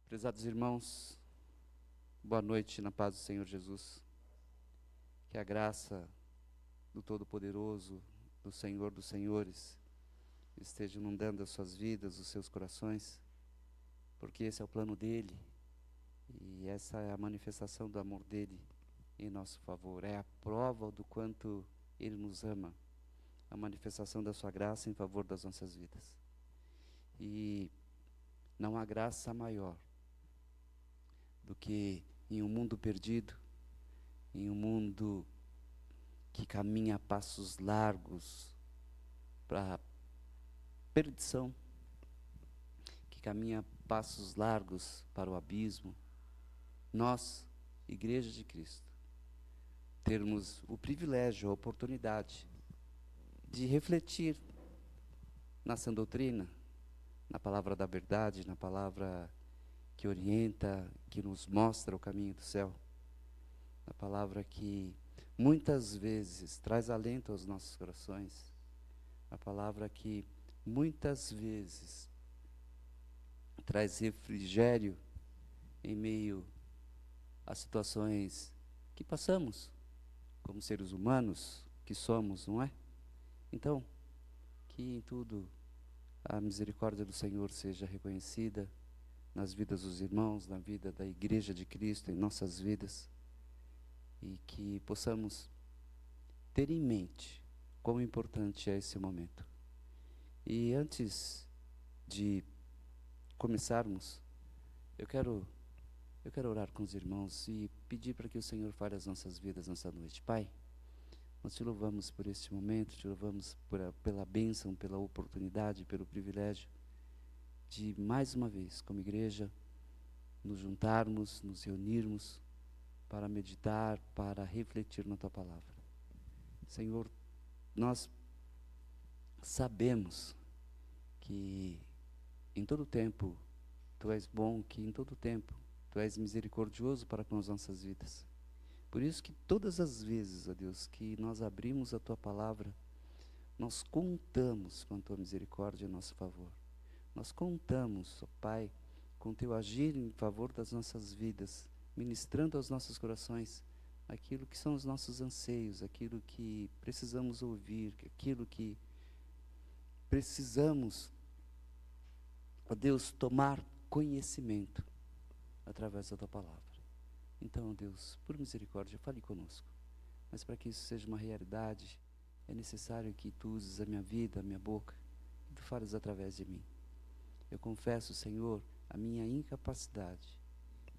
Prezados irmãos, boa noite na paz do Senhor Jesus. Que a graça do Todo-Poderoso, do Senhor dos Senhores, esteja inundando as suas vidas, os seus corações, porque esse é o plano dEle, e essa é a manifestação do amor dEle em nosso favor. É a prova do quanto Ele nos ama, a manifestação da sua graça em favor das nossas vidas. E não há graça maior do que em um mundo perdido, em um mundo que caminha a passos largos para a perdição, que caminha a passos largos para o abismo, nós, Igreja de Cristo, termos o privilégio, a oportunidade de refletir na sã doutrina, na palavra da verdade, na palavra que orienta, que nos mostra o caminho do céu, na palavra que muitas vezes traz alento aos nossos corações, a palavra que muitas vezes traz refrigério em meio a situações que passamos, como seres humanos que somos, não é? Então, que em tudo a misericórdia do Senhor seja reconhecida nas vidas dos irmãos, na vida da Igreja de Cristo, em nossas vidas, e que possamos ter em mente quão importante é esse momento. E antes de começarmos, eu quero orar com os irmãos e pedir para que o Senhor fale as nossas vidas nessa noite. Pai, nós te louvamos por este momento, te louvamos pela bênção, pela oportunidade, pelo privilégio de mais uma vez, como igreja, nos juntarmos, nos reunirmos para meditar, para refletir na tua palavra. Senhor, nós sabemos que em todo tempo tu és bom, que em todo tempo tu és misericordioso para com as nossas vidas. Por isso que todas as vezes, ó Deus, que nós abrimos a tua palavra, nós contamos com a tua misericórdia em nosso favor. Nós contamos, ó Pai, com teu agir em favor das nossas vidas, ministrando aos nossos corações aquilo que são os nossos anseios, aquilo que precisamos ouvir, aquilo que precisamos, ó Deus, tomar conhecimento através da tua palavra. Então, ó Deus, por misericórdia, fale conosco. Mas para que isso seja uma realidade, é necessário que tu uses a minha vida, a minha boca, e tu fales através de mim. Eu confesso, Senhor, a minha incapacidade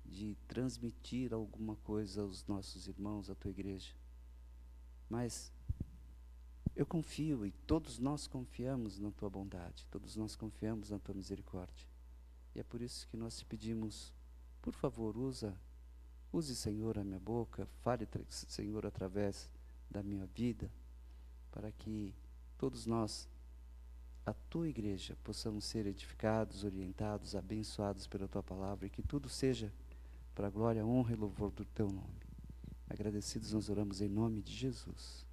de transmitir alguma coisa aos nossos irmãos, à tua igreja. Mas eu confio, e todos nós confiamos na tua bondade, todos nós confiamos na tua misericórdia. E é por isso que nós te pedimos, por favor, use, Senhor, a minha boca, fale, Senhor, através da minha vida, para que todos nós, a tua igreja, possamos ser edificados, orientados, abençoados pela tua palavra, e que tudo seja para a glória, honra e louvor do teu nome. Agradecidos nós oramos em nome de Jesus.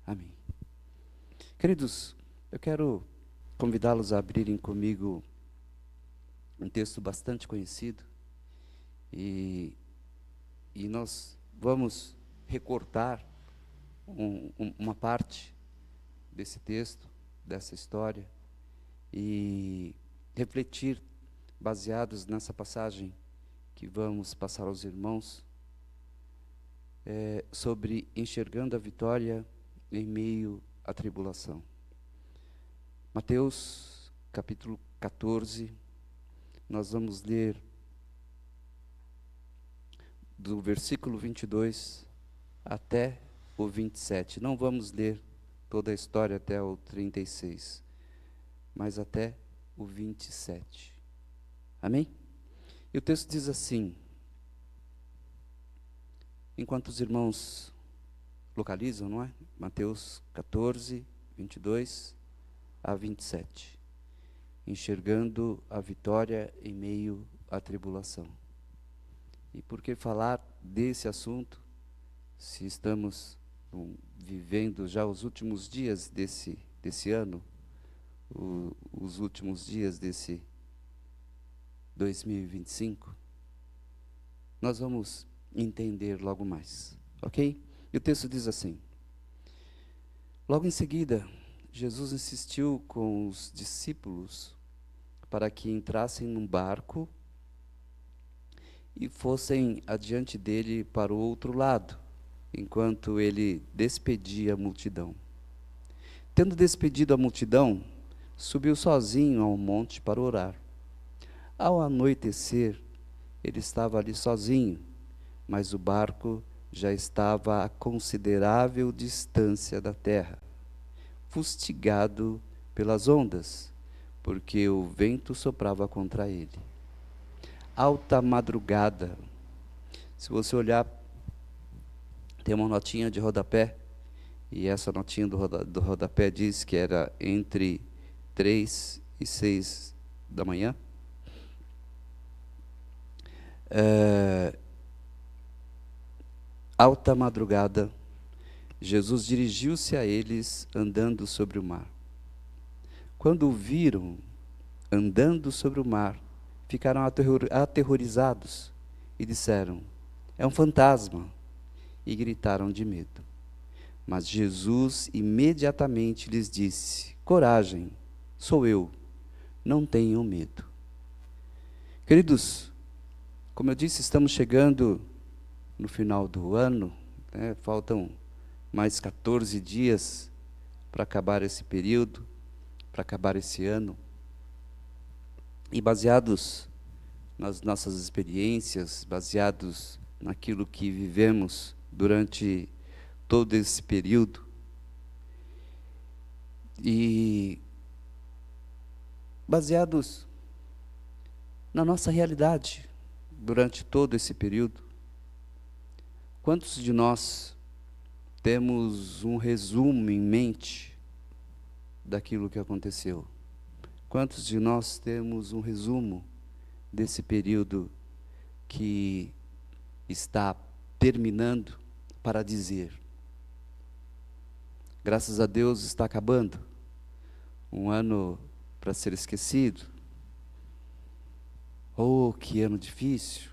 Amém. Queridos, eu quero convidá-los a abrirem comigo um texto bastante conhecido, e nós vamos recortar uma parte desse texto, dessa história, e refletir, baseados nessa passagem que vamos passar aos irmãos, sobre enxergando a vitória em meio à tribulação. Mateus, capítulo 14, nós vamos ler do versículo 22 até o 27. Não vamos ler toda a história até o 36, mas até o 27. Amém? E o texto diz assim, enquanto os irmãos localizam, não é? Mateus 14, 22 a 27. Enxergando a vitória em meio à tribulação. E por que falar desse assunto, se estamos vivendo já os últimos dias desse ano, os últimos dias desse 2025? Nós vamos entender logo mais, ok? E o texto diz assim: logo em seguida, Jesus insistiu com os discípulos para que entrassem num barco e fossem adiante dele para o outro lado, enquanto ele despedia a multidão. Tendo despedido a multidão, subiu sozinho ao monte para orar. Ao anoitecer, ele estava ali sozinho, mas o barco já estava a considerável distância da terra, fustigado pelas ondas, porque o vento soprava contra ele. Alta madrugada. Se você olhar, tem uma notinha de rodapé, e essa notinha do rodapé diz que era entre 3 e 6 da manhã. Alta madrugada, Jesus dirigiu-se a eles andando sobre o mar. Quando o viram andando sobre o mar, ficaram aterrorizados e disseram: é um fantasma, e gritaram de medo. Mas Jesus imediatamente lhes disse: coragem, sou eu, não tenham medo. Queridos, como eu disse, estamos chegando no final do ano, né? Faltam mais 14 dias para acabar esse período, para acabar esse ano. E baseados nas nossas experiências, baseados naquilo que vivemos durante todo esse período, e baseados na nossa realidade durante todo esse período, quantos de nós temos um resumo em mente daquilo que aconteceu? Quantos de nós temos um resumo desse período que está terminando para dizer: graças a Deus está acabando, um ano para ser esquecido, oh, que ano difícil,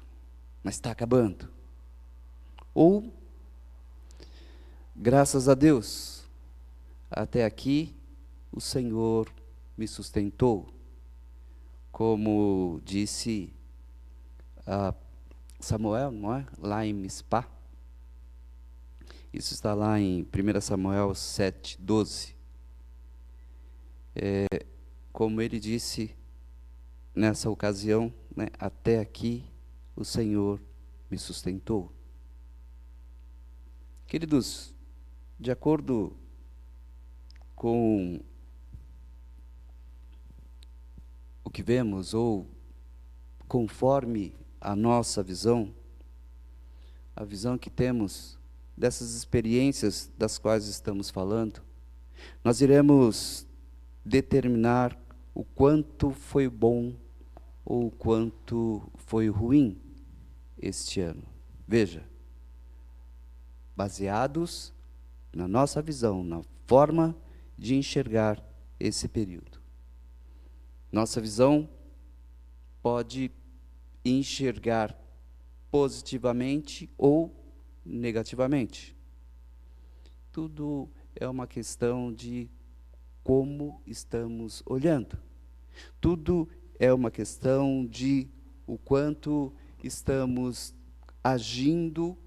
mas está acabando. Ou, graças a Deus, até aqui o Senhor me sustentou, como disse Samuel, não é? Lá em Mispá. Isso está lá em 1 Samuel 7:12. Como ele disse nessa ocasião, né? Até aqui o Senhor me sustentou. Queridos, de acordo com o que vemos, ou conforme a nossa visão, a visão que temos dessas experiências das quais estamos falando, nós iremos determinar o quanto foi bom ou o quanto foi ruim este ano. Veja, baseados na nossa visão, na forma de enxergar esse período. Nossa visão pode enxergar positivamente ou negativamente. Tudo é uma questão de como estamos olhando. Tudo é uma questão de o quanto estamos agindo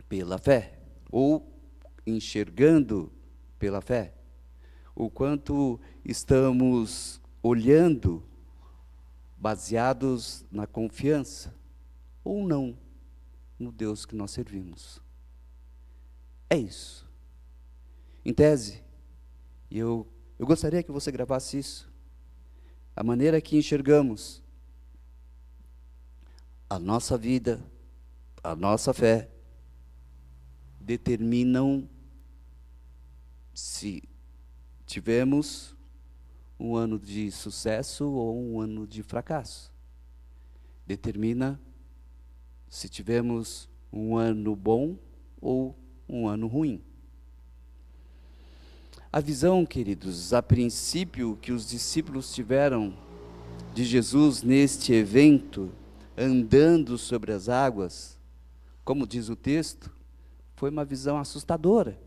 pela fé, ou enxergando pela fé, o quanto estamos olhando baseados na confiança, ou não, no Deus que nós servimos. É isso. Em tese, eu gostaria que você gravasse isso. A maneira que enxergamos a nossa vida, a nossa fé, determinam se tivemos um ano de sucesso ou um ano de fracasso. Determina se tivemos um ano bom ou um ano ruim. A visão, queridos, a princípio que os discípulos tiveram de Jesus neste evento, andando sobre as águas, como diz o texto, foi uma visão assustadora.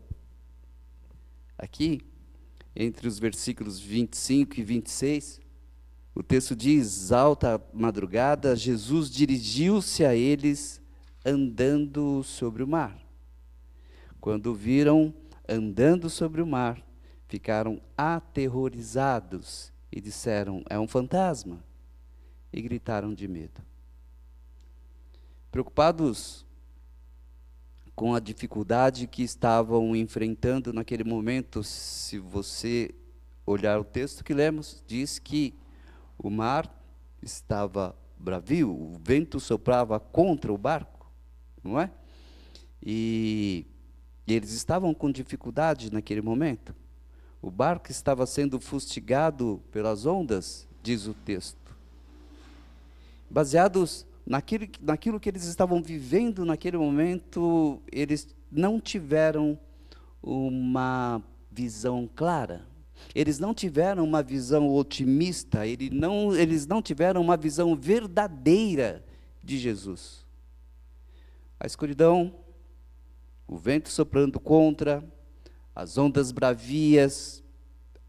Aqui, entre os versículos 25 e 26, o texto diz: alta madrugada, Jesus dirigiu-se a eles andando sobre o mar. Quando o viram andando sobre o mar, ficaram aterrorizados e disseram: é um fantasma, e gritaram de medo. Preocupados com a dificuldade que estavam enfrentando naquele momento, se você olhar o texto que lemos, diz que o mar estava bravio, o vento soprava contra o barco, não é? E eles estavam com dificuldade naquele momento. O barco estava sendo fustigado pelas ondas, diz o texto. Baseados naquilo que eles estavam vivendo naquele momento, eles não tiveram uma visão clara. Eles não tiveram uma visão otimista, eles não tiveram uma visão verdadeira de Jesus. A escuridão, o vento soprando contra, as ondas bravias,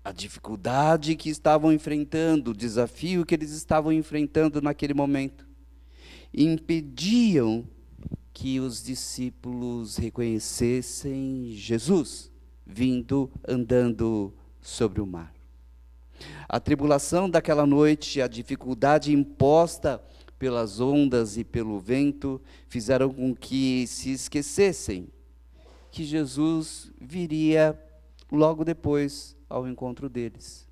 a dificuldade que estavam enfrentando, o desafio que eles estavam enfrentando naquele momento, impediam que os discípulos reconhecessem Jesus vindo andando sobre o mar. A tribulação daquela noite, a dificuldade imposta pelas ondas e pelo vento, fizeram com que se esquecessem que Jesus viria logo depois ao encontro deles.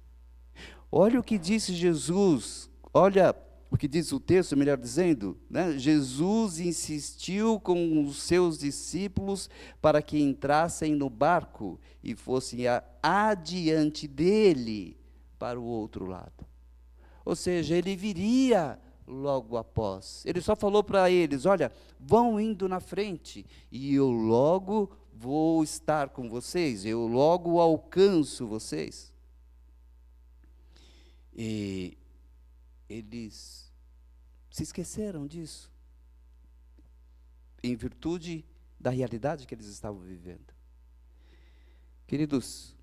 Olha o que disse Jesus, olha o que diz o texto, melhor dizendo, né? Jesus insistiu com os seus discípulos para que entrassem no barco e fossem adiante dele para o outro lado. Ou seja, ele viria logo após. Ele só falou para eles: olha, vão indo na frente e eu logo vou estar com vocês, eu logo alcanço vocês. E eles se esqueceram disso, em virtude da realidade que eles estavam vivendo. Queridos,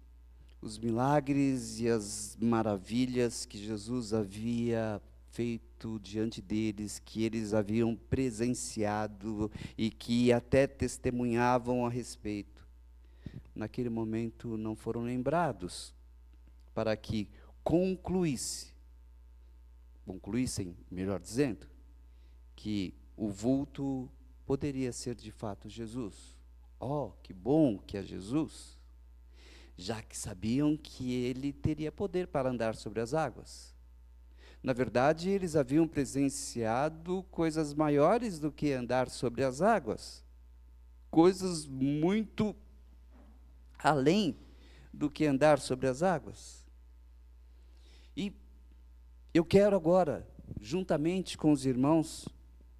os milagres e as maravilhas que Jesus havia feito diante deles, que eles haviam presenciado e que até testemunhavam a respeito, naquele momento não foram lembrados para que concluíssem, melhor dizendo, que o vulto poderia ser de fato Jesus. Oh, que bom que é Jesus! Já que sabiam que ele teria poder para andar sobre as águas. Na verdade, eles haviam presenciado coisas maiores do que andar sobre as águas. Coisas muito além do que andar sobre as águas. E eu quero agora, juntamente com os irmãos,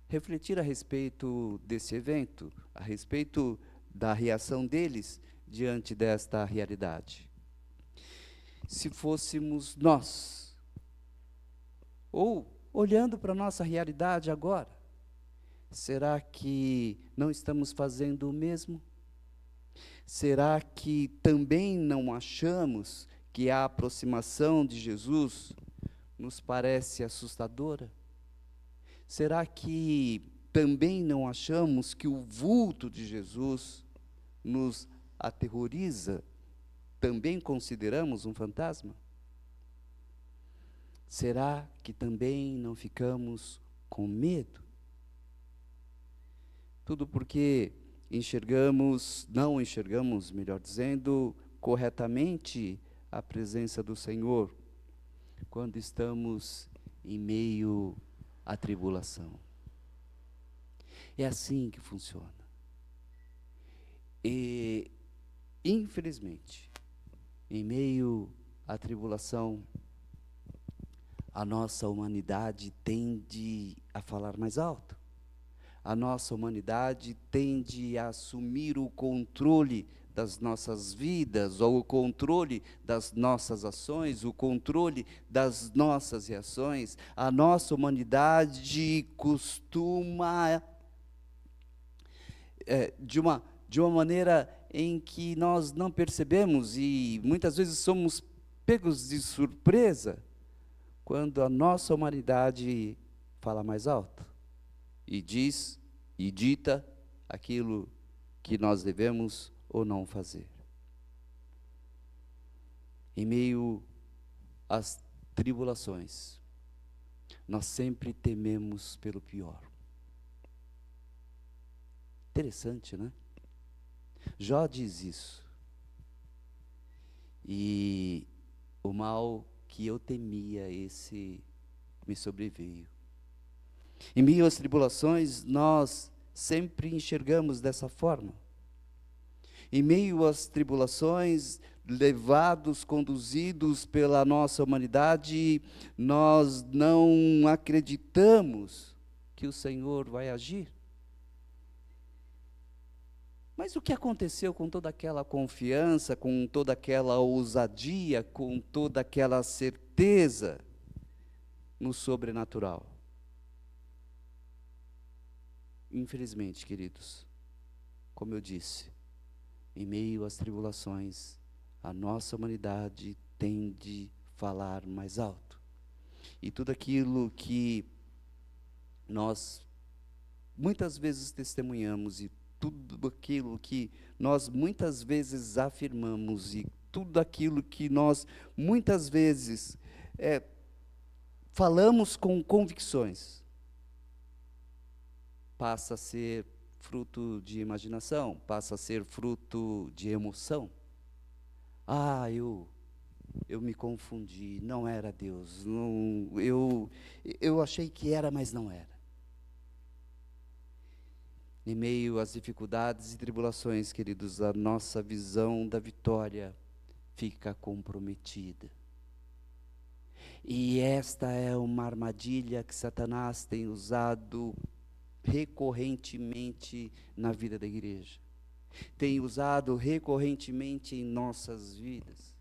refletir a respeito desse evento, a respeito da reação deles diante desta realidade. Se fôssemos nós, ou olhando para a nossa realidade agora, será que não estamos fazendo o mesmo? Será que também não achamos que a aproximação de Jesus nos parece assustadora? Será que também não achamos que o vulto de Jesus nos aterroriza? Também consideramos um fantasma? Será que também não ficamos com medo? Tudo porque não enxergamos, melhor dizendo, corretamente a presença do Senhor quando estamos em meio à tribulação. É assim que funciona. E, infelizmente, em meio à tribulação, a nossa humanidade tende a falar mais alto. A nossa humanidade tende a assumir o controle das nossas vidas, ou o controle das nossas ações, o controle das nossas reações. A nossa humanidade costuma, de uma maneira em que nós não percebemos, e muitas vezes somos pegos de surpresa, quando a nossa humanidade fala mais alto e diz e dita aquilo que nós devemos ou não fazer. Em meio às tribulações, nós sempre tememos pelo pior. Interessante, né? Jó diz isso. E o mal que eu temia, esse me sobreveio. Em meio às tribulações, nós sempre enxergamos dessa forma. Em meio às tribulações, levados, conduzidos pela nossa humanidade, nós não acreditamos que o Senhor vai agir. Mas o que aconteceu com toda aquela confiança, com toda aquela ousadia, com toda aquela certeza no sobrenatural? Infelizmente, queridos, como eu disse, em meio às tribulações, a nossa humanidade tende a falar mais alto. E tudo aquilo que nós muitas vezes testemunhamos, e tudo aquilo que nós muitas vezes afirmamos, e tudo aquilo que nós muitas vezes falamos com convicções, passa a ser fruto de imaginação, passa a ser fruto de emoção. Eu me confundi, não era Deus, não, eu achei que era, mas não era. Em meio às dificuldades e tribulações, queridos, a nossa visão da vitória fica comprometida. E esta é uma armadilha que Satanás tem usado recorrentemente na vida da igreja. Tem usado recorrentemente em nossas vidas.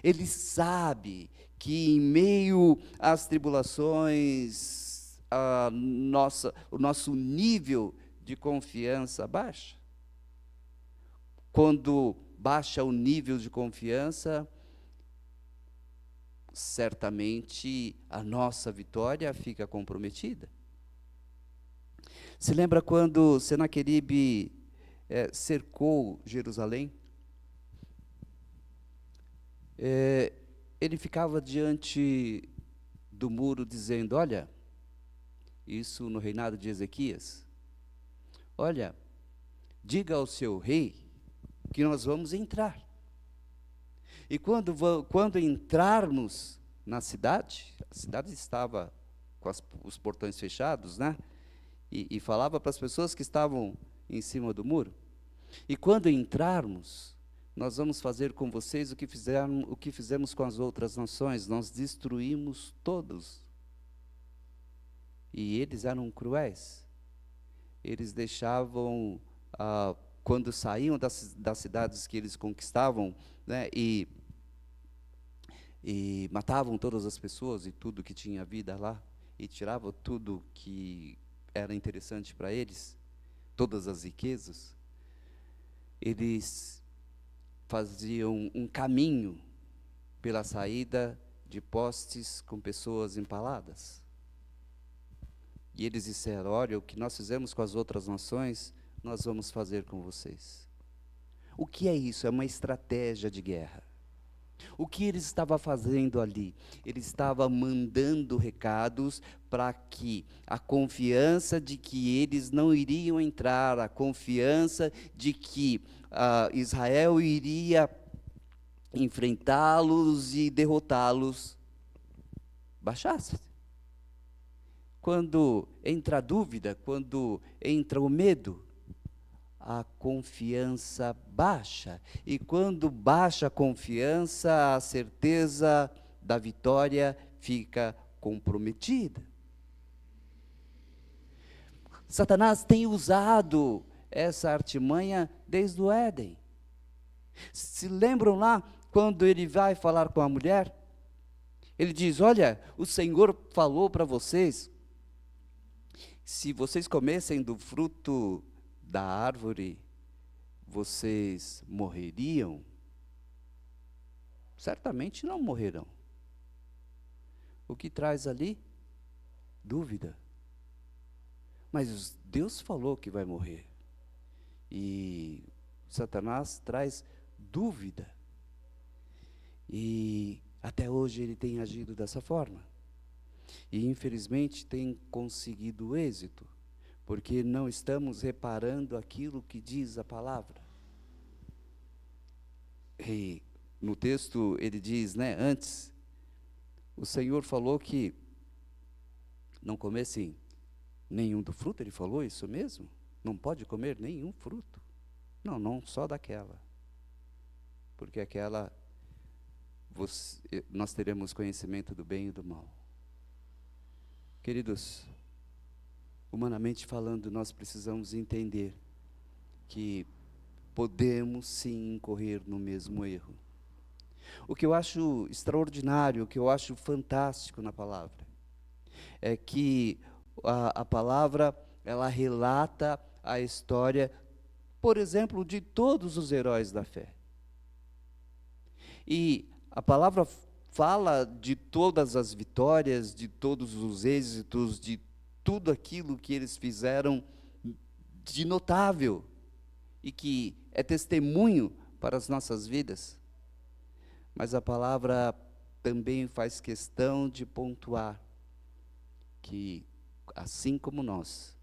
Ele sabe que em meio às tribulações, o nosso nível de confiança baixa. Quando baixa o nível de confiança, certamente a nossa vitória fica comprometida. Se lembra quando Senaqueribe cercou Jerusalém? Ele ficava diante do muro dizendo: olha, isso no reinado de Ezequias, olha, diga ao seu rei que nós vamos entrar. E quando entrarmos na cidade, a cidade estava com os portões fechados, né? E falava para as pessoas que estavam em cima do muro: e quando entrarmos, nós vamos fazer com vocês o que fizemos com as outras nações, nós destruímos todos. E eles eram cruéis. Eles deixavam, quando saíam das cidades que eles conquistavam, né, e matavam todas as pessoas e tudo que tinha vida lá, e tiravam tudo que era interessante para eles, todas as riquezas, eles faziam um caminho pela saída de postes com pessoas empaladas. E eles disseram: olha, o que nós fizemos com as outras nações, nós vamos fazer com vocês. O que é isso? É uma estratégia de guerra. O que ele estava fazendo ali? Ele estava mandando recados para que a confiança de que eles não iriam entrar, a confiança de que Israel iria enfrentá-los e derrotá-los, baixasse. Quando entra a dúvida, quando entra o medo, a confiança baixa. E quando baixa a confiança, a certeza da vitória fica comprometida. Satanás tem usado essa artimanha desde o Éden. Se lembram lá quando ele vai falar com a mulher? Ele diz: olha, o Senhor falou para vocês, se vocês comessem do fruto da árvore, vocês morreriam? Certamente não morrerão. O que traz ali? Dúvida. Mas Deus falou que vai morrer. E Satanás traz dúvida. E até hoje ele tem agido dessa forma. E infelizmente tem conseguido êxito, porque não estamos reparando aquilo que diz a palavra. E no texto ele diz, antes, o Senhor falou que não comessem nenhum do fruto, ele falou isso mesmo? Não pode comer nenhum fruto. Não só daquela. Porque aquela, nós teremos conhecimento do bem e do mal. Queridos, humanamente falando, nós precisamos entender que podemos sim incorrer no mesmo erro. O que eu acho extraordinário, o que eu acho fantástico na palavra, é que a palavra, ela relata a história, por exemplo, de todos os heróis da fé. E a palavra fala de todas as vitórias, de todos os êxitos, de tudo aquilo que eles fizeram de notável e que é testemunho para as nossas vidas. Mas a palavra também faz questão de pontuar que, assim como nós,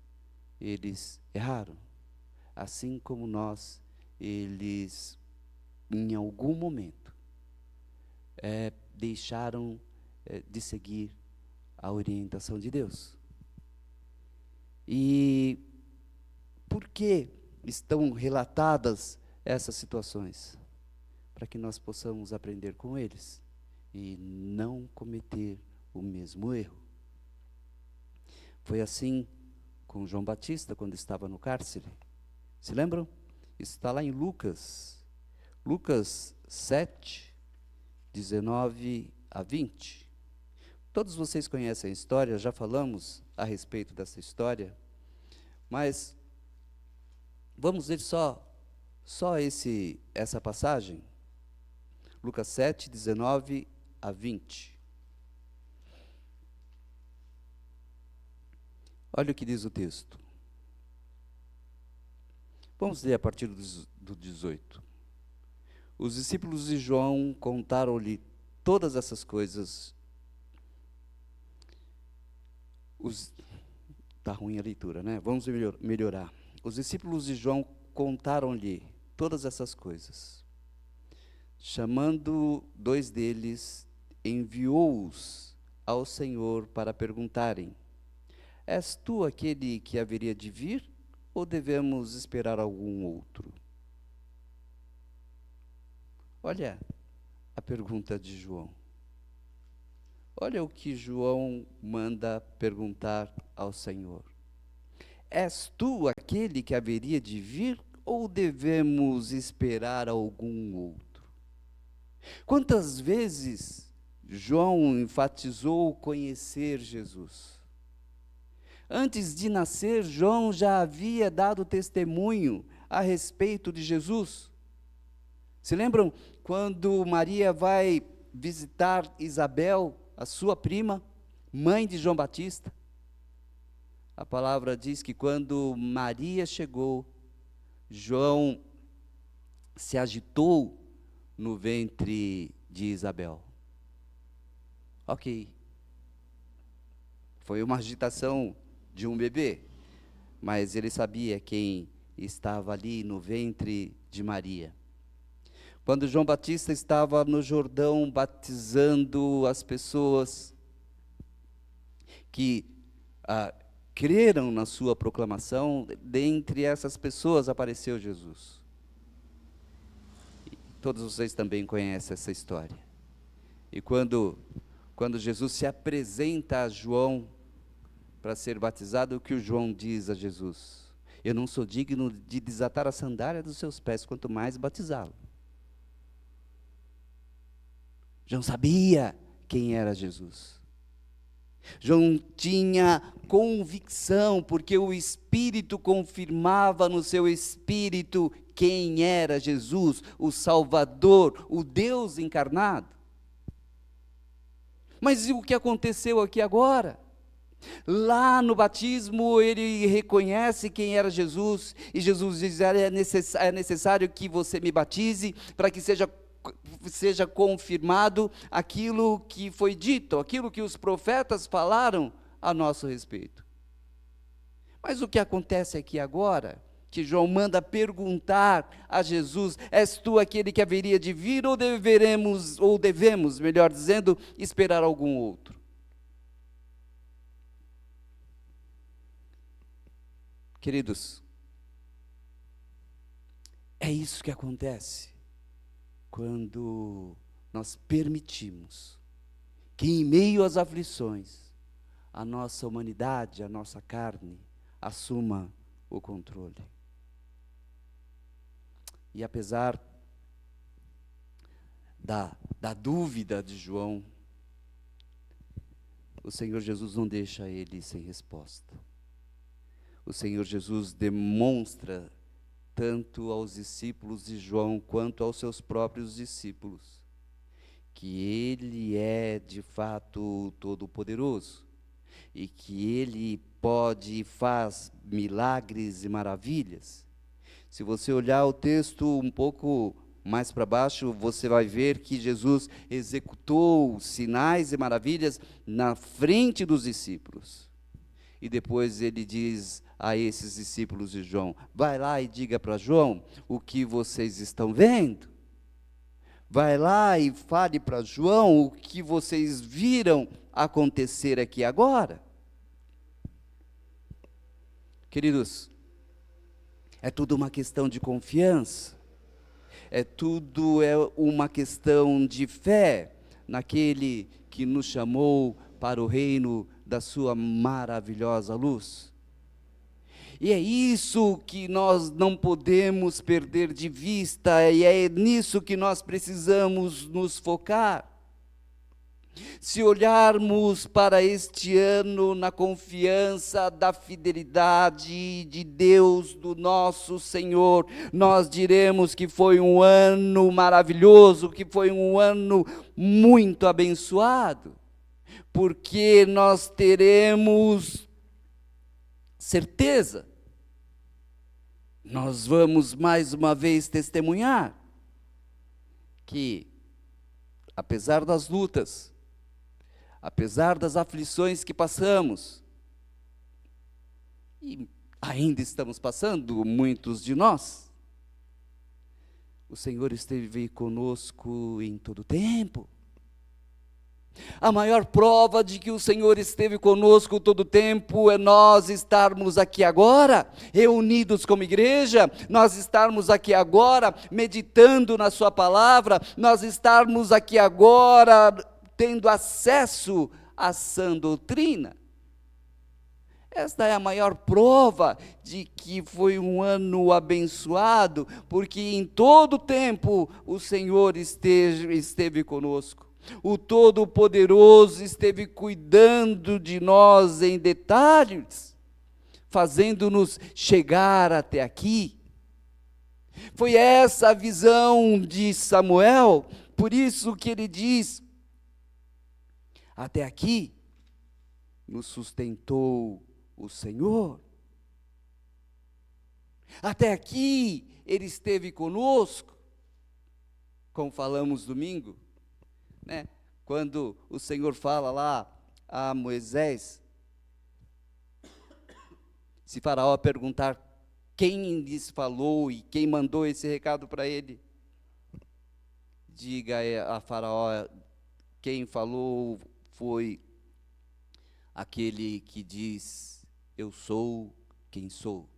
eles erraram. Assim como nós, eles, em algum momento, deixaram de seguir a orientação de Deus. E por que estão relatadas essas situações? Para que nós possamos aprender com eles e não cometer o mesmo erro. Foi assim com João Batista, quando estava no cárcere. Se lembram? Isso está lá em Lucas 7, 19 a 20. Todos vocês conhecem a história, já falamos a respeito dessa história, mas vamos ler só essa passagem. Lucas 7, 19 a 20. Olha o que diz o texto. Vamos ler a partir do 18. Os discípulos de João contaram-lhe todas essas coisas. Está ruim a leitura, né? Vamos melhorar. Os discípulos de João contaram-lhe todas essas coisas. Chamando 2 deles, enviou-os ao Senhor para perguntarem: és tu aquele que haveria de vir, ou devemos esperar algum outro? Olha a pergunta de João. Olha o que João manda perguntar ao Senhor. És tu aquele que haveria de vir, ou devemos esperar algum outro? Quantas vezes João enfatizou conhecer Jesus? Antes de nascer, João já havia dado testemunho a respeito de Jesus. Se lembram quando Maria vai visitar Isabel, a sua prima, mãe de João Batista? A palavra diz que quando Maria chegou, João se agitou no ventre de Isabel. Ok. Foi uma agitação de um bebê, mas ele sabia quem estava ali no ventre de Maria. Quando João Batista estava no Jordão batizando as pessoas que creram na sua proclamação, dentre essas pessoas apareceu Jesus. Todos vocês também conhecem essa história. E quando Jesus se apresenta a João para ser batizado, o que o João diz a Jesus? Eu não sou digno de desatar a sandália dos seus pés, quanto mais batizá-lo. João sabia quem era Jesus. João tinha convicção, porque o Espírito confirmava no seu espírito quem era Jesus, o Salvador, o Deus encarnado. Mas e o que aconteceu aqui agora? Lá no batismo ele reconhece quem era Jesus, e Jesus diz: é necessário que você me batize, para que seja confirmado aquilo que foi dito, aquilo que os profetas falaram a nosso respeito. Mas o que acontece aqui agora, que João manda perguntar a Jesus: és tu aquele que haveria de vir, ou devemos, melhor dizendo, esperar algum outro? Queridos, é isso que acontece quando nós permitimos que, em meio às aflições, a nossa humanidade, a nossa carne, assuma o controle. E apesar da dúvida de João, o Senhor Jesus não deixa ele sem resposta. O Senhor Jesus demonstra, tanto aos discípulos de João, quanto aos seus próprios discípulos, que Ele é de fato o Todo-Poderoso, e que Ele pode e faz milagres e maravilhas. Se você olhar o texto um pouco mais para baixo, você vai ver que Jesus executou sinais e maravilhas na frente dos discípulos. E depois ele diz a esses discípulos de João: vai lá e diga para João o que vocês estão vendo. Vai lá e fale para João o que vocês viram acontecer aqui agora. Queridos, é tudo uma questão de confiança, é uma questão de fé naquele que nos chamou para o reino da sua maravilhosa luz. E é isso que nós não podemos perder de vista, e é nisso que nós precisamos nos focar. Se olharmos para este ano na confiança da fidelidade de Deus, do nosso Senhor, nós diremos que foi um ano maravilhoso, que foi um ano muito abençoado, porque nós teremos certeza, nós vamos mais uma vez testemunhar que, apesar das lutas, apesar das aflições que passamos, e ainda estamos passando, muitos de nós, o Senhor esteve conosco em todo o tempo. A maior prova de que o Senhor esteve conosco todo o tempo é nós estarmos aqui agora, reunidos como igreja, nós estarmos aqui agora, meditando na sua palavra, nós estarmos aqui agora, tendo acesso à sã doutrina. Esta é a maior prova de que foi um ano abençoado, porque em todo o tempo o Senhor esteve conosco. O Todo-Poderoso esteve cuidando de nós em detalhes, fazendo-nos chegar até aqui. Foi essa a visão de Samuel, por isso que ele diz: até aqui nos sustentou o Senhor. Até aqui Ele esteve conosco, como falamos domingo, né? Quando o Senhor fala lá a Moisés, se Faraó perguntar quem lhes falou e quem mandou esse recado para ele, diga a Faraó: quem falou foi aquele que diz: eu sou quem sou.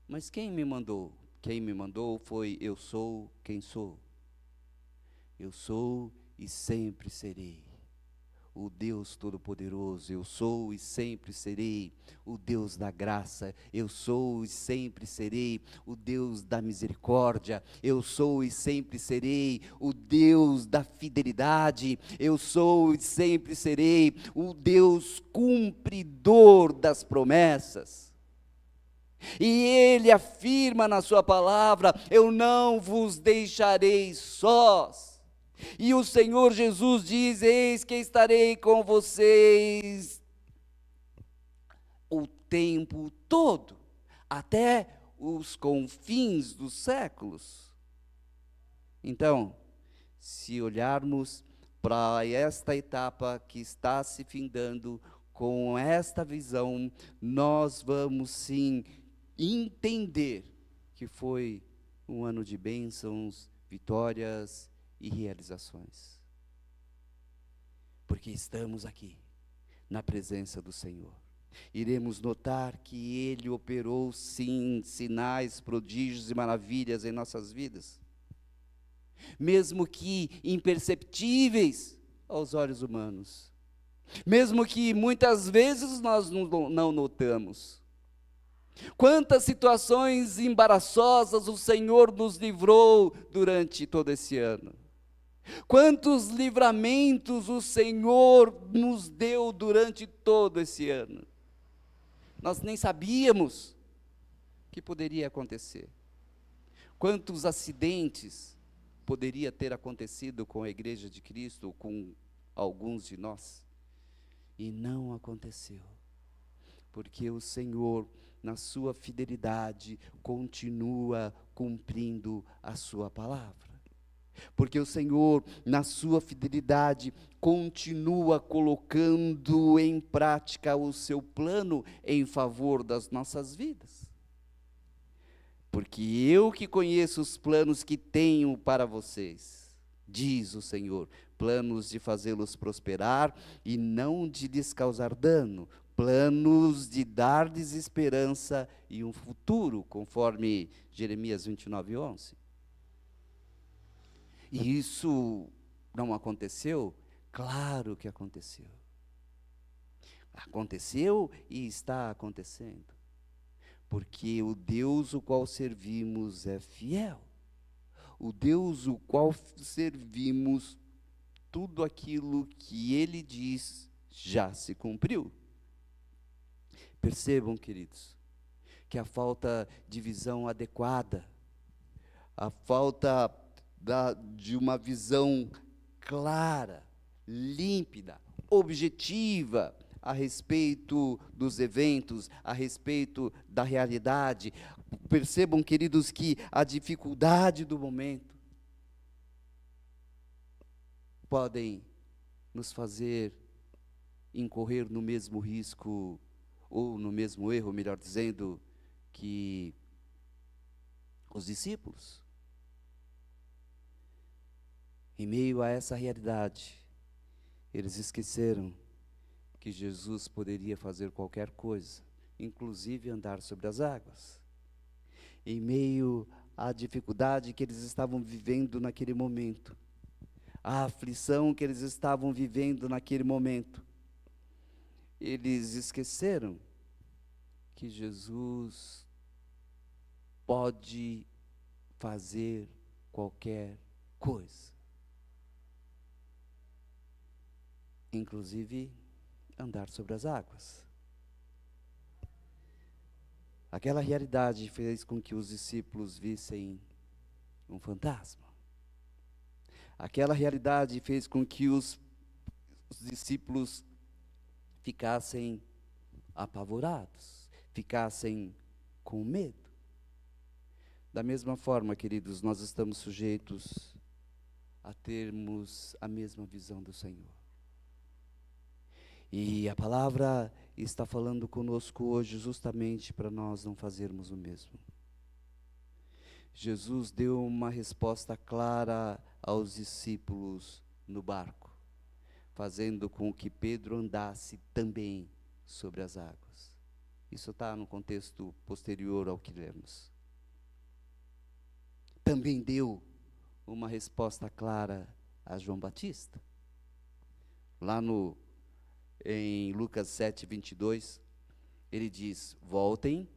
Mas quem me mandou? Quem me mandou foi: eu sou quem sou. Eu sou e sempre serei o Deus Todo-Poderoso. Eu sou e sempre serei o Deus da graça. Eu sou e sempre serei o Deus da misericórdia. Eu sou e sempre serei o Deus da fidelidade. Eu sou e sempre serei o Deus cumpridor das promessas. E Ele afirma na sua palavra: eu não vos deixarei sós. E o Senhor Jesus diz: eis que estarei com vocês o tempo todo, até os confins dos séculos. Então, se olharmos para esta etapa que está se findando, com esta visão, nós vamos sim entender que foi um ano de bênçãos, vitórias e realizações. Porque estamos aqui, na presença do Senhor. Iremos notar que Ele operou sim sinais, prodígios e maravilhas em nossas vidas, mesmo que imperceptíveis aos olhos humanos, mesmo que muitas vezes nós não notamos. Quantas situações embaraçosas o Senhor nos livrou durante todo esse ano. Quantos livramentos o Senhor nos deu durante todo esse ano. Nós nem sabíamos que poderia acontecer. Quantos acidentes poderia ter acontecido com a Igreja de Cristo, ou com alguns de nós. E não aconteceu. Porque o Senhor, na sua fidelidade, continua cumprindo a sua palavra. Porque o Senhor, na sua fidelidade, continua colocando em prática o seu plano em favor das nossas vidas. Porque eu que conheço os planos que tenho para vocês, diz o Senhor, planos de fazê-los prosperar e não de lhes causar dano, planos de dar-lhes esperança e um futuro, conforme Jeremias 29:11. E isso não aconteceu? Claro que aconteceu. Aconteceu e está acontecendo. Porque o Deus o qual servimos é fiel. O Deus o qual servimos, tudo aquilo que Ele diz já se cumpriu. Percebam, queridos, que a falta de visão adequada, a falta de uma visão clara, límpida, objetiva, a respeito dos eventos, a respeito da realidade. Percebam, queridos, que a dificuldade do momento podem nos fazer incorrer no mesmo risco, ou no mesmo erro, melhor dizendo, que os discípulos. Em meio a essa realidade, eles esqueceram que Jesus poderia fazer qualquer coisa, inclusive andar sobre as águas. Em meio à dificuldade que eles estavam vivendo naquele momento, a aflição que eles estavam vivendo naquele momento, eles esqueceram que Jesus pode fazer qualquer coisa, inclusive andar sobre as águas. Aquela realidade fez com que os discípulos vissem um fantasma. Aquela realidade fez com que os discípulos ficassem apavorados, ficassem com medo. Da mesma forma, queridos, nós estamos sujeitos a termos a mesma visão do Senhor. E a palavra está falando conosco hoje justamente para nós não fazermos o mesmo. Jesus deu uma resposta clara aos discípulos no barco, fazendo com que Pedro andasse também sobre as águas. Isso está no contexto posterior ao que lemos. Também deu uma resposta clara a João Batista. Lá no em Lucas 7:22, ele diz: voltem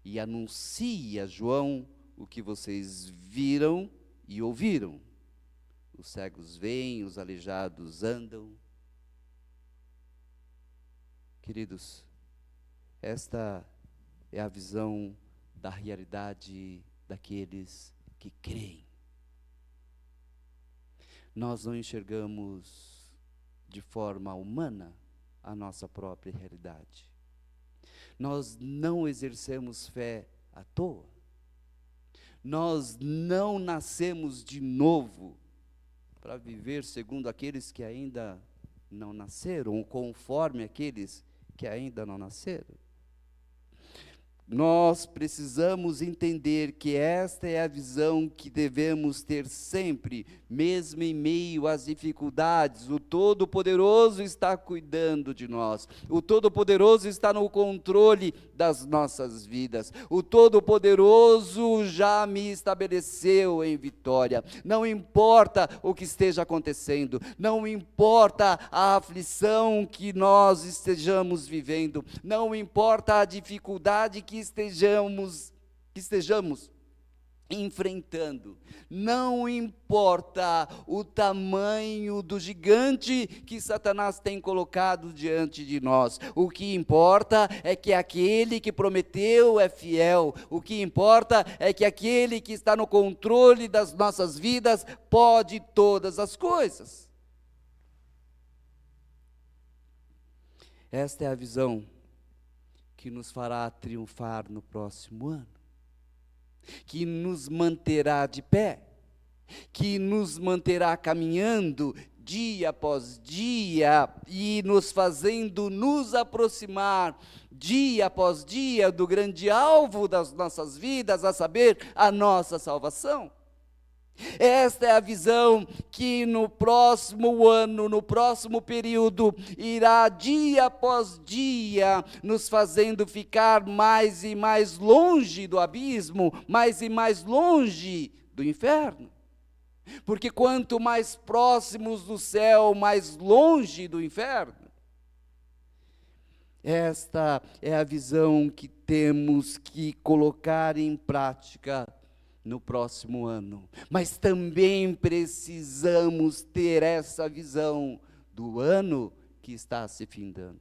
e anuncie a João o que vocês viram e ouviram. Os cegos veem, os aleijados andam. Queridos, esta é a visão da realidade daqueles que creem. Nós não enxergamos de forma humana a nossa própria realidade. Nós não exercemos fé à toa. Nós não nascemos de novo para viver segundo aqueles que ainda não nasceram, ou conforme aqueles que ainda não nasceram. Nós precisamos entender que esta é a visão que devemos ter sempre, mesmo em meio às dificuldades. O Todo-Poderoso está cuidando de nós. O Todo-Poderoso está no controle das nossas vidas. O Todo-Poderoso já me estabeleceu em vitória. Não importa o que esteja acontecendo, não importa a aflição que nós estejamos vivendo, não importa a dificuldade que estejamos enfrentando, não importa o tamanho do gigante que Satanás tem colocado diante de nós, o que importa é que aquele que prometeu é fiel, o que importa é que aquele que está no controle das nossas vidas pode todas as coisas. Esta é a visão que nos fará triunfar no próximo ano, que nos manterá de pé, que nos manterá caminhando dia após dia e nos fazendo nos aproximar dia após dia do grande alvo das nossas vidas, a saber, a nossa salvação. Esta é a visão que no próximo ano, no próximo período, irá dia após dia, nos fazendo ficar mais e mais longe do abismo, mais e mais longe do inferno. Porque quanto mais próximos do céu, mais longe do inferno. Esta é a visão que temos que colocar em prática no próximo ano, mas também precisamos ter essa visão do ano que está se findando.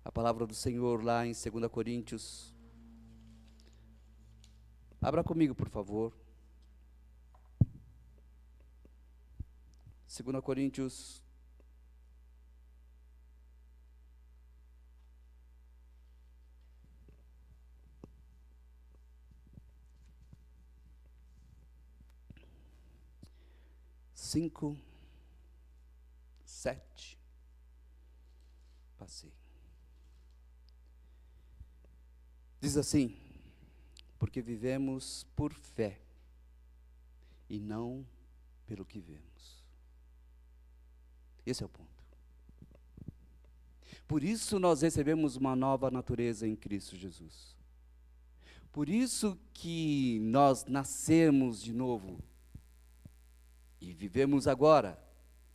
A palavra do Senhor lá em 2 Coríntios, abra comigo, por favor. 2 Coríntios 5, 7. Passei. Diz assim: porque vivemos por fé e não pelo que vemos. Esse é o ponto. Por isso nós recebemos uma nova natureza em Cristo Jesus. Por isso que nós nascemos de novo e vivemos agora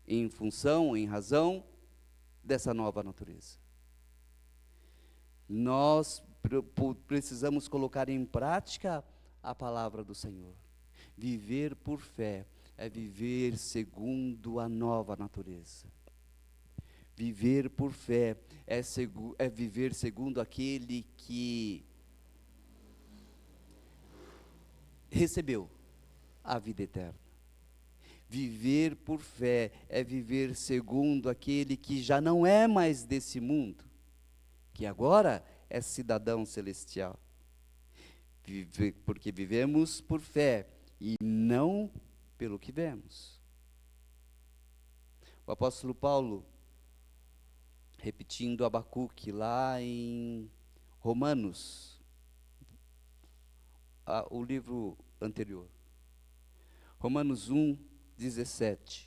em função, em razão dessa nova natureza. Nós precisamos colocar em prática a palavra do Senhor. Viver por fé é viver segundo a nova natureza. Viver por fé é viver segundo aquele que recebeu a vida eterna. Viver por fé é viver segundo aquele que já não é mais desse mundo, que agora é cidadão celestial. Porque vivemos por fé e não pelo que vemos. O apóstolo Paulo, repetindo Abacuque lá em Romanos, o livro anterior, Romanos 1:17.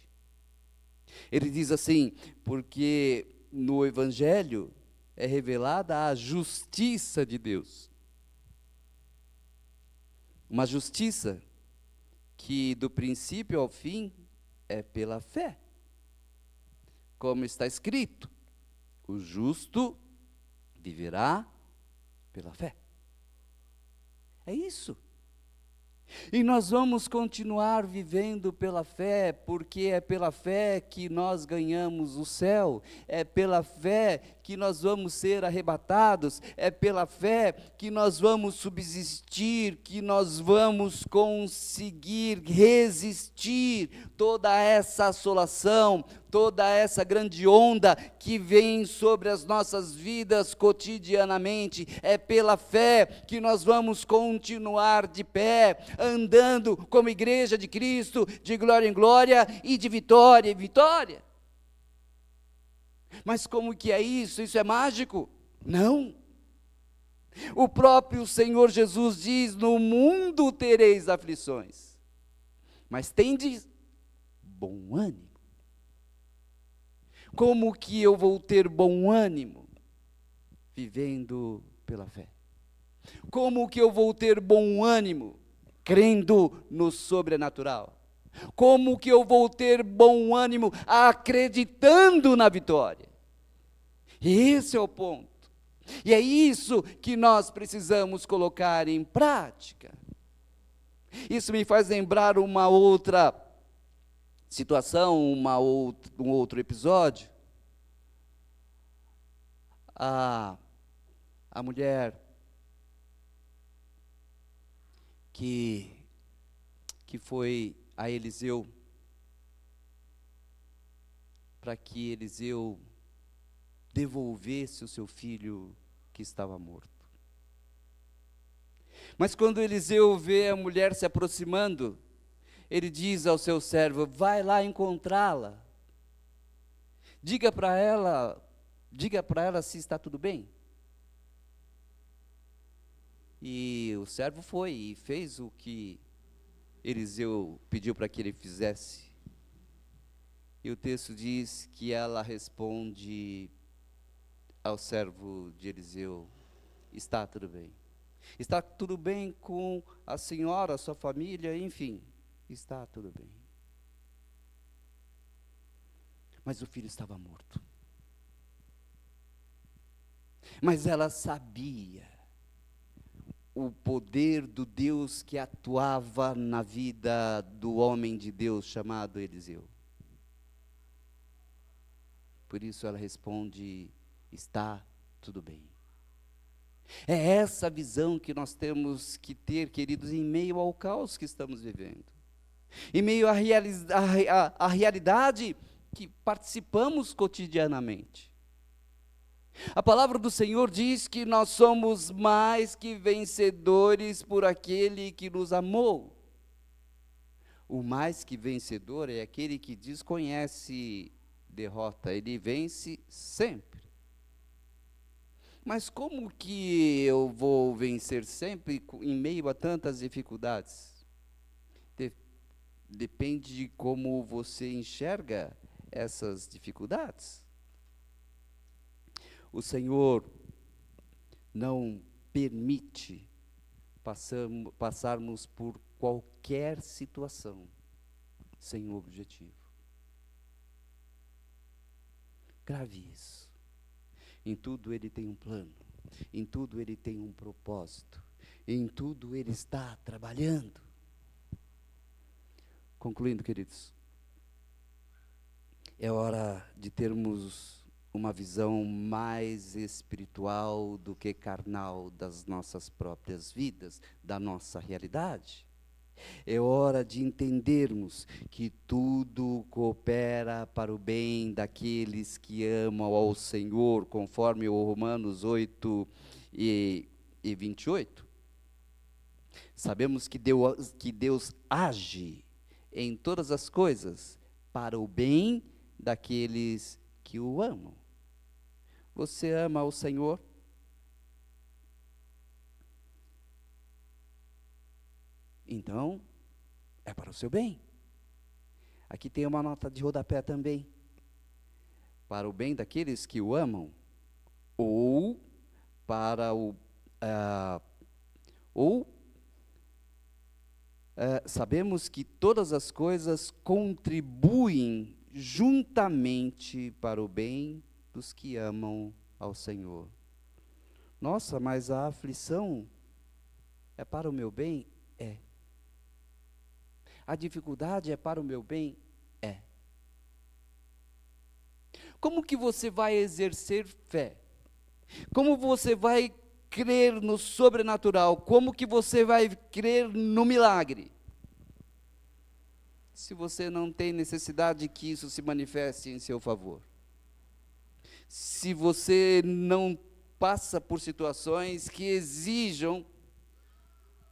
Ele diz assim: porque no Evangelho é revelada a justiça de Deus. Uma justiça que do princípio ao fim é pela fé. como está escrito: o justo viverá pela fé. É isso. E nós vamos continuar vivendo pela fé, porque é pela fé que nós ganhamos o céu, é pela fé que nós vamos ser arrebatados, é pela fé que nós vamos subsistir, que nós vamos conseguir resistir toda essa assolação, toda essa grande onda que vem sobre as nossas vidas cotidianamente. É pela fé que nós vamos continuar de pé, andando como igreja de Cristo, de glória em glória e de vitória em vitória. Mas como que é isso? Isso é mágico? Não. O próprio Senhor Jesus diz: no mundo tereis aflições, mas tendes bom ânimo. Como que eu vou ter bom ânimo? Vivendo pela fé. Como que eu vou ter bom ânimo? Crendo no sobrenatural. Como que eu vou ter bom ânimo? Acreditando na vitória. Esse é o ponto. E é isso que nós precisamos colocar em prática. Isso me faz lembrar uma outra situação, um outro episódio. A mulher que foi a Eliseu, para que Eliseu devolvesse o seu filho que estava morto. Mas quando Eliseu vê a mulher se aproximando, ele diz ao seu servo: vai lá encontrá-la, diga para ela se está tudo bem. E o servo foi e fez o que Eliseu pediu para que ele fizesse. E o texto diz que ela responde ao servo de Eliseu: está tudo bem. Está tudo bem com a senhora, a sua família, enfim, está tudo bem. Mas o filho estava morto. Mas ela sabia o poder do Deus que atuava na vida do homem de Deus chamado Eliseu. Por isso ela responde: está tudo bem. É essa visão que nós temos que ter, queridos, em meio ao caos que estamos vivendo. Em meio à realidade que participamos cotidianamente. A palavra do Senhor diz que nós somos mais que vencedores por aquele que nos amou. O mais que vencedor é aquele que desconhece derrota, ele vence sempre. Mas como que eu vou vencer sempre em meio a tantas dificuldades? Depende de como você enxerga essas dificuldades. O Senhor não permite passarmos por qualquer situação sem objetivo. Grave isso. Em tudo Ele tem um plano, em tudo Ele tem um propósito, em tudo Ele está trabalhando. Concluindo, queridos, é hora de termos uma visão mais espiritual do que carnal das nossas próprias vidas, da nossa realidade. É hora de entendermos que tudo coopera para o bem daqueles que amam ao Senhor, conforme o Romanos 8 e 28. Sabemos que Deus age em todas as coisas para o bem daqueles que o amam. Você ama o Senhor? Então, é para o seu bem. Aqui tem uma nota de rodapé também. Para o bem daqueles que o amam, ou para sabemos que todas as coisas contribuem juntamente para o bem dos que amam ao Senhor. Nossa, mas a aflição é para o meu bem? É. A dificuldade é para o meu bem? É. Como que você vai exercer fé? Como você vai crer no sobrenatural? Como que você vai crer no milagre? Se você não tem necessidade que isso se manifeste em seu favor. Se você não passa por situações que exijam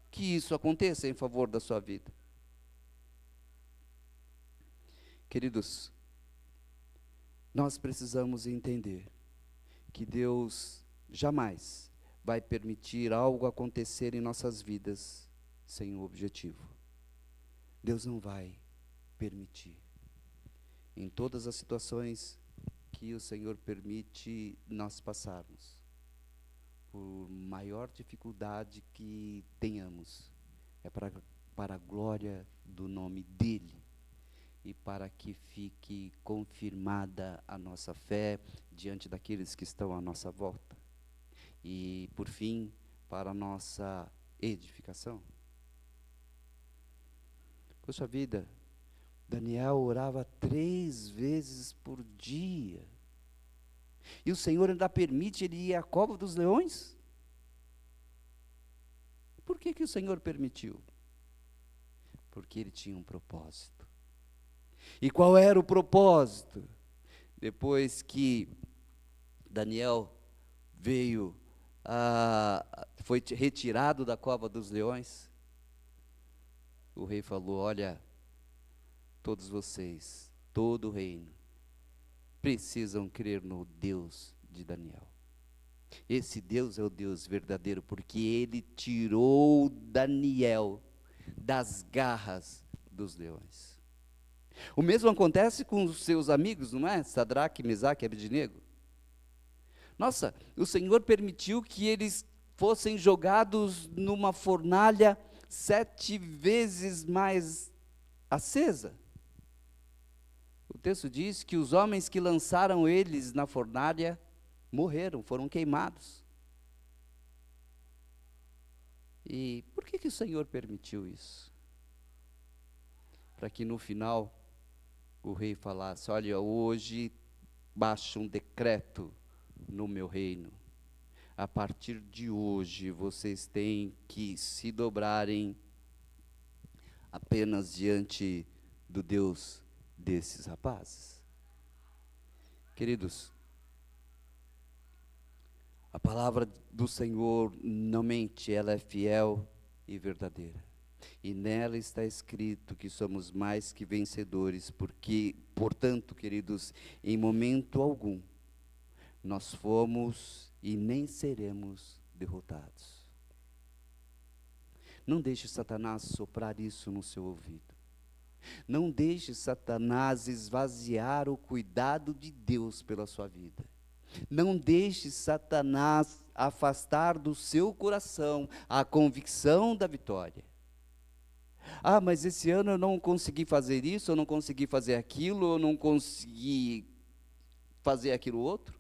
que isso aconteça em favor da sua vida. Queridos, nós precisamos entender que Deus jamais vai permitir algo acontecer em nossas vidas sem um objetivo. Deus não vai permitir. Em todas as situações que o Senhor permite nós passarmos, por maior dificuldade que tenhamos, é para a glória do nome dEle e para que fique confirmada a nossa fé diante daqueles que estão à nossa volta. E, por fim, para a nossa edificação. Poxa vida, Daniel orava 3 vezes por dia. E o Senhor ainda permite ele ir à cova dos leões? Por que o Senhor permitiu? Porque ele tinha um propósito. E qual era o propósito? Depois que Daniel foi retirado da cova dos leões, o rei falou: olha, todos vocês, todo o reino, precisam crer no Deus de Daniel. Esse Deus é o Deus verdadeiro, porque ele tirou Daniel das garras dos leões. O mesmo acontece com os seus amigos, não é? Sadraque, Mesaque e Abednego. Nossa, o Senhor permitiu que eles fossem jogados numa fornalha 7 vezes mais acesa. O texto diz que os homens que lançaram eles na fornalha morreram, foram queimados. E por que o Senhor permitiu isso? Para que no final o rei falasse: olha, hoje baixa um decreto no meu reino. A partir de hoje vocês têm que se dobrarem apenas diante do Deus desses rapazes. Queridos, a palavra do Senhor não mente, ela é fiel e verdadeira. E nela está escrito que somos mais que vencedores, porque, portanto, queridos, em momento algum, nós fomos e nem seremos derrotados. Não deixe Satanás soprar isso no seu ouvido. Não deixe Satanás esvaziar o cuidado de Deus pela sua vida. Não deixe Satanás afastar do seu coração a convicção da vitória. Ah, mas esse ano eu não consegui fazer isso, eu não consegui fazer aquilo, eu não consegui fazer aquilo outro.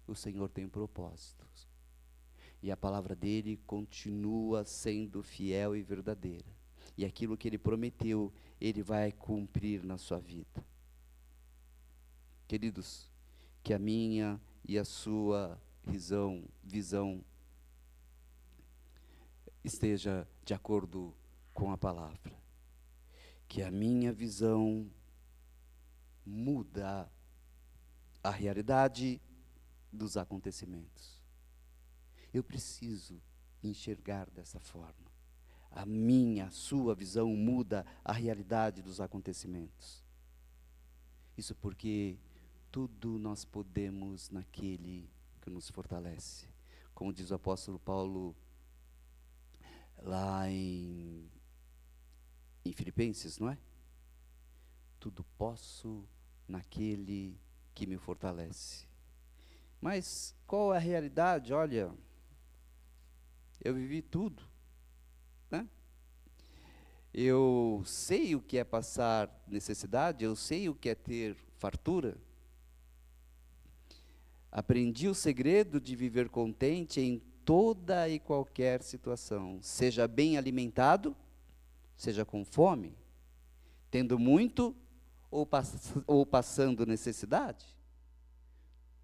O Senhor tem propósitos. E a palavra dele continua sendo fiel e verdadeira. E aquilo que ele prometeu, ele vai cumprir na sua vida. Queridos, que a minha e a sua visão esteja de acordo com a palavra. Que a minha visão muda a realidade dos acontecimentos. Eu preciso enxergar dessa forma. A sua visão muda a realidade dos acontecimentos. Isso porque tudo nós podemos naquele que nos fortalece. Como diz o apóstolo Paulo lá em Filipenses, não é? Tudo posso naquele que me fortalece. Mas qual é a realidade? Olha, eu vivi tudo, né? Eu sei o que é passar necessidade, eu sei o que é ter fartura. Aprendi o segredo de viver contente em toda e qualquer situação, seja bem alimentado, seja com fome, tendo muito ou passando necessidade.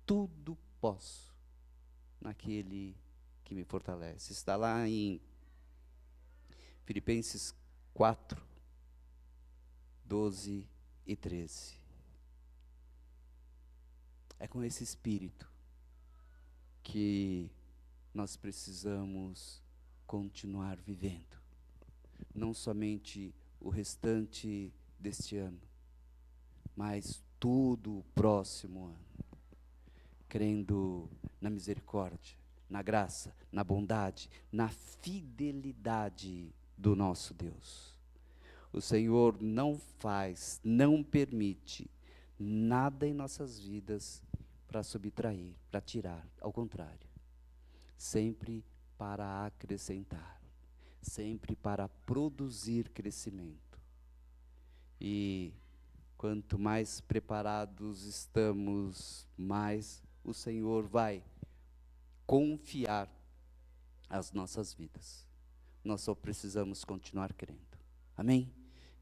Tudo posso naquele que me fortalece. Está lá em Filipenses 4, 12 e 13. É com esse espírito que nós precisamos continuar vivendo. Não somente o restante deste ano, mas todo o próximo ano. Crendo na misericórdia, na graça, na bondade, na fidelidade do nosso Deus. O Senhor não faz, não permite nada em nossas vidas para subtrair, para tirar, ao contrário. Sempre para acrescentar, sempre para produzir crescimento. E quanto mais preparados estamos, mais o Senhor vai confiar as nossas vidas. Nós só precisamos continuar crendo. Amém?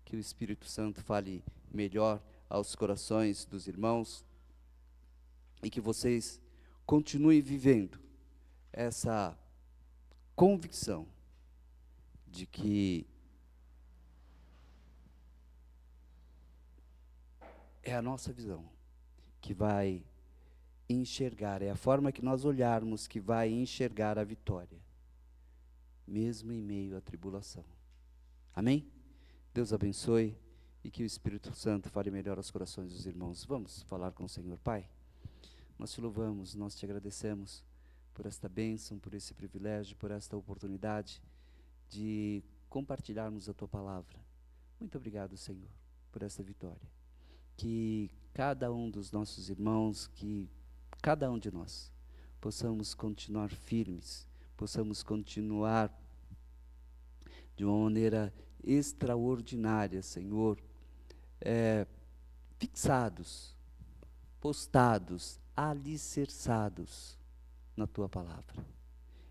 Que o Espírito Santo fale melhor aos corações dos irmãos e que vocês continuem vivendo essa convicção de que é a nossa visão que vai enxergar, é a forma que nós olharmos que vai enxergar a vitória, mesmo em meio à tribulação. Amém? Deus abençoe e que o Espírito Santo fale melhor aos corações dos irmãos. Vamos falar com o Senhor. Pai, nós te louvamos, nós te agradecemos por esta bênção, por esse privilégio, por esta oportunidade de compartilharmos a tua palavra. Muito obrigado, Senhor, por esta vitória. Que cada um dos nossos irmãos, que cada um de nós, possamos continuar firmes, possamos continuar de uma maneira extraordinária, Senhor, fixados, postados, alicerçados na tua palavra.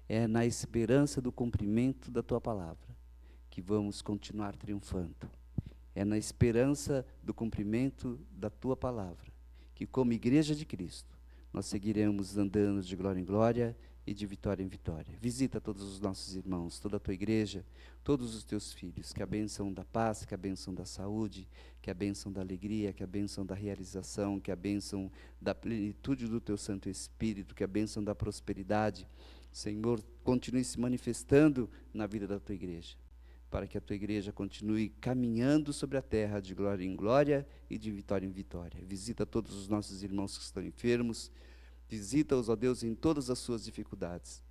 É na esperança do cumprimento da tua palavra que vamos continuar triunfando. É na esperança do cumprimento da tua palavra que, como igreja de Cristo, nós seguiremos andando de glória em glória e de vitória em vitória. Visita todos os nossos irmãos, toda a tua igreja, todos os teus filhos, que a bênção da paz, que a bênção da saúde, que a bênção da alegria, que a bênção da realização, que a bênção da plenitude do teu Santo Espírito, que a bênção da prosperidade, Senhor, continue se manifestando na vida da tua igreja, para que a tua igreja continue caminhando sobre a terra de glória em glória e de vitória em vitória. Visita todos os nossos irmãos que estão enfermos, visita-os, ó Deus, em todas as suas dificuldades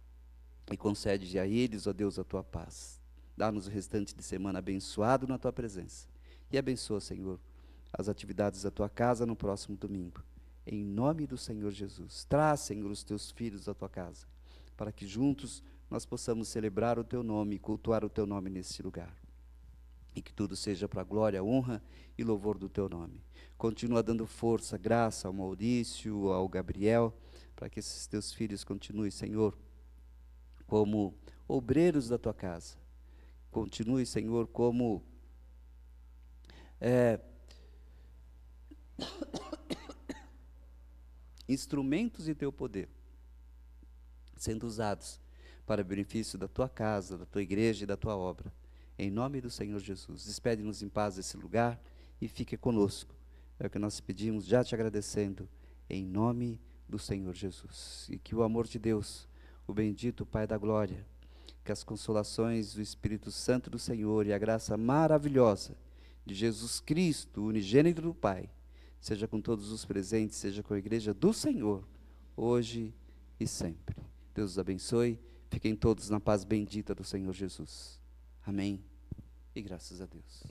e concede a eles, ó Deus, a tua paz. Dá-nos o restante de semana abençoado na tua presença e abençoa, Senhor, as atividades da tua casa no próximo domingo. Em nome do Senhor Jesus, traz, Senhor, os teus filhos à tua casa, para que juntos nós possamos celebrar o teu nome e cultuar o teu nome neste lugar. E que tudo seja para a glória, honra e louvor do teu nome. Continua dando força, graça ao Maurício, ao Gabriel, para que esses teus filhos continuem, Senhor, como obreiros da tua casa. Continue, Senhor, como instrumentos de teu poder, sendo usados para o benefício da tua casa, da tua igreja e da tua obra. Em nome do Senhor Jesus, despede-nos em paz desse lugar e fique conosco. É o que nós pedimos, já te agradecendo, em nome do Senhor Jesus. E que o amor de Deus, o bendito Pai da glória, que as consolações do Espírito Santo do Senhor e a graça maravilhosa de Jesus Cristo, unigênito do Pai, seja com todos os presentes, seja com a igreja do Senhor, hoje e sempre. Deus os abençoe. Fiquem todos na paz bendita do Senhor Jesus. Amém. E graças a Deus.